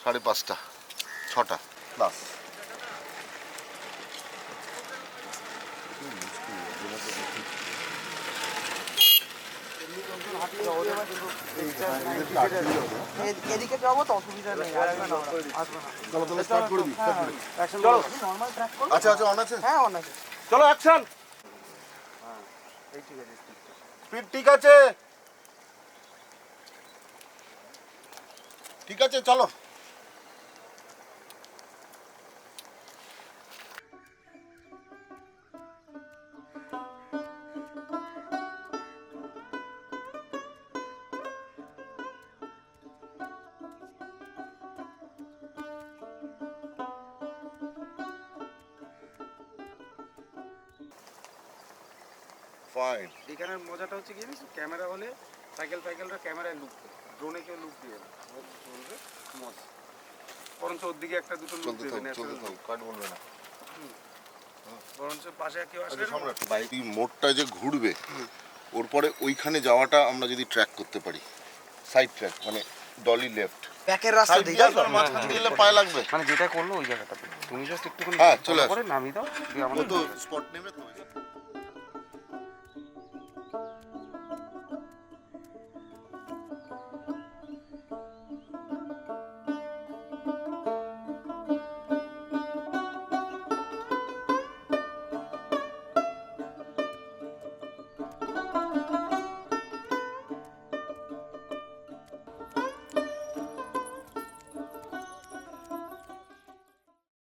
5:30, 6টা প্লাস। এদিকে যাবো তো অসুবিধা নেই, আসবে না, আসবে না। চলো তাহলে স্টার্ট করে দিই। চলো নর্মাল ট্র্যাক করো। আচ্ছা আচ্ছা, অন আছে? হ্যাঁ অন আছে। চলো অ্যাকশন। হ্যাঁ এই ঠিক আছে। স্পিড ঠিক আছে, ঠিক আছে, চলো। ফাইন। এখানের মজাটা হচ্ছে কি জানিস, ক্যামেরা হলে সাইকেলটা ক্যামেরায় লুক দেয়, ড্রোনে কেউ লুক দিয়ে না, চলবে মজা। বরঞ্চ ওর দিকে একটা দুটো লুক চলতে দেবে, থাক, চলতে ন্যাচারাল থাক, কাট বলবে না। বরঞ্চ পাশে কেউ আসবে না। সম্রাট, বাইক মোড়টা যে ঘুরবে, ওর পরে ওইখানে যাওয়াটা আমরা যদি ট্র্যাক করতে পারি, সাইড ট্র্যাক মানে ডলি লেফট, ব্যাকের রাস্তা সাইড দিয়ে দিয়ে আসবে, মাঝখান দিয়ে গেলে পায়ে লাগবে। মানে যেটা করলো ওই জায়গাটাতে তুমি জাস্ট একটুখানি হ্যাঁ, চলে আসো। করে নামিয়ে দাও দিয়ে ও আমাদের তো স্পট নেবে তো।